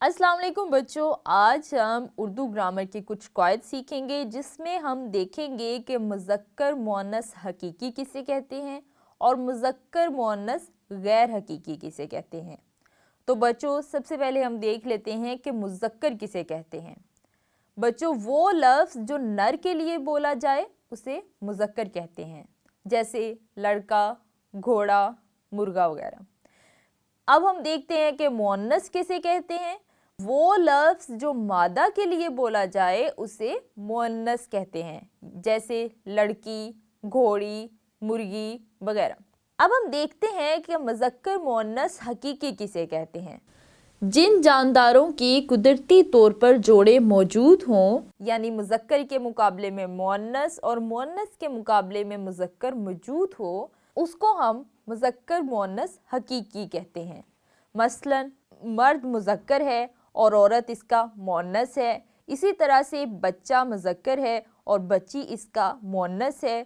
अस्सलाम वालेकुम बच्चों, आज हम उर्दू ग्रामर के कुछ क़वाइद सीखेंगे जिसमें हम देखेंगे कि मुज़क्कर मुअन्नस हकीकी किसे कहते हैं और मुज़क्कर मुअन्नस गैर हकीकी किसे कहते हैं। तो बच्चों, सबसे पहले हम देख लेते हैं कि मुज़क्कर किसे कहते हैं। बच्चों, वो लफ्ज़ जो नर के लिए बोला जाए उसे मुज़क्कर कहते हैं, जैसे लड़का, घोड़ा, मुर्गा वगैरह। अब हम देखते हैं कि मुअन्नस किसे कहते हैं। वो लफ्ज़ जो मादा के लिए बोला जाए उसे मुअन्नस कहते हैं, जैसे लड़की, घोड़ी, मुर्गी वगैरह। अब हम देखते हैं कि मुज़क्कर मुअन्नस हकीकी किसे कहते हैं। जिन जानदारों की कुदरती तौर पर जोड़े मौजूद हों, यानी मुज़क्कर के मुकाबले में मुअन्नस और मुअन्नस के मुकाबले में मुज़क्कर मौजूद हो, उसको हम मुज़क्कर मुअन्नस हकीकी कहते हैं। मसलन मर्द मुज़क्कर है और औरत इसका मुअन्नस है। इसी तरह से बच्चा मुज़क्कर है और बच्ची इसका मुअन्नस है।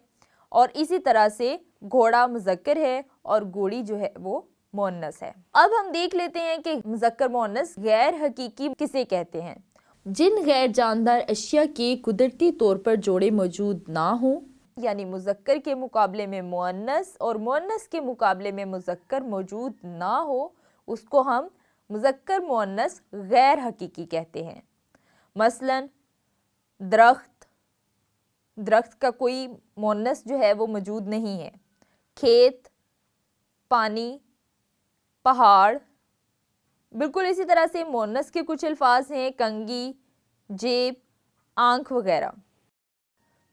और इसी तरह से घोड़ा मुज़क्कर है और घोड़ी जो है वो मुअन्नस है। अब हम देख लेते हैं कि मुज़क्कर मुअन्नस गैर हकीकी किसे कहते हैं। जिन गैर जानदार अशिया के कुदरती तौर पर जोड़े मौजूद ना हों, यानी मुज़क्कर के मुकाबले में मुअन्नस और मुअन्नस के मुकाबले में मुज़क्कर मौजूद ना हो, उसको हम मुज़क्कर मुअन्नस गैर हकीकी कहते हैं। मसलन दरख्त का कोई मुअन्नस जो है वो मौजूद नहीं है। खेत, पानी, पहाड़। बिल्कुल इसी तरह से मुअन्नस के कुछ अल्फाज हैं, कंगी, जेब, आँख वगैरह।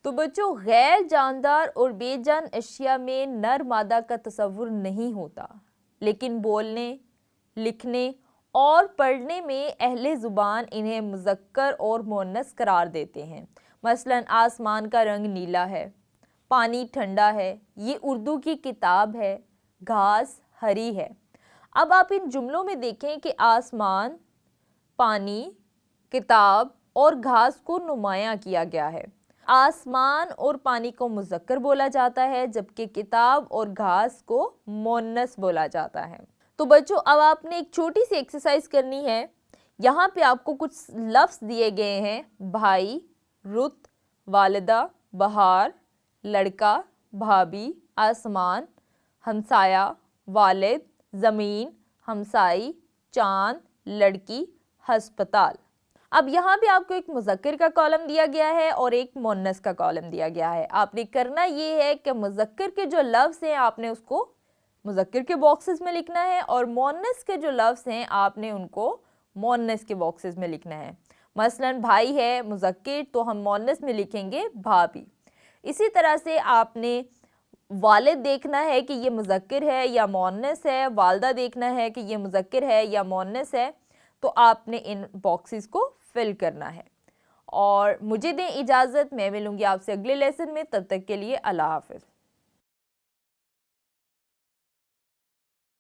तो बच्चों, गैर जानदार और बेजान अशिया में नर मादा का तसव्वुर नहीं होता, लेकिन बोलने, लिखने और पढ़ने में अहले ज़ुबान इन्हें मुज़क्कर और मुअन्नस करार देते हैं। मसलन आसमान का रंग नीला है, पानी ठंडा है, ये उर्दू की किताब है, घास हरी है। अब आप इन जुमलों में देखें कि आसमान, पानी, किताब और घास को नुमायां किया गया है। आसमान और पानी को मुज़क्कर बोला जाता है, जबकि किताब और घास को मुअन्नस बोला जाता है। तो बच्चों, अब आपने एक छोटी सी एक्सरसाइज करनी है। यहाँ पे आपको कुछ लफ्ज़ दिए गए हैं: भाई, रुत, वालिदा, बहार, लड़का, भाभी, आसमान, हमसाया, वालिद, ज़मीन, हमसाई, चाँद, लड़की, हस्पताल। अब यहाँ पे आपको एक मुज़क्कर का कॉलम दिया गया है और एक मुअन्नस का कॉलम दिया गया है। आपने करना ये है कि मुज़क्कर के जो लफ्ज़ हैं आपने उसको मुज़क्कर के बॉक्सेस में लिखना है और मुअन्नस के जो लफ्ज़ हैं आपने उनको मुअन्नस के बॉक्सेस में लिखना है। मसलन भाई है मुज़क्कर, तो हम मुअन्नस में लिखेंगे भाभी। इसी तरह से आपने वालिद देखना है कि ये मुज़क्कर है या मुअन्नस है, वालदा देखना है कि ये मुज़क्कर है या मुअन्नस है, तो आपने इन बॉक्सेस को फिल करना है। और मुझे दें इजाज़त, मैं मिलूँगी आपसे अगले लेसन में। तब तक के लिए अल्लाह हाफ़िज़।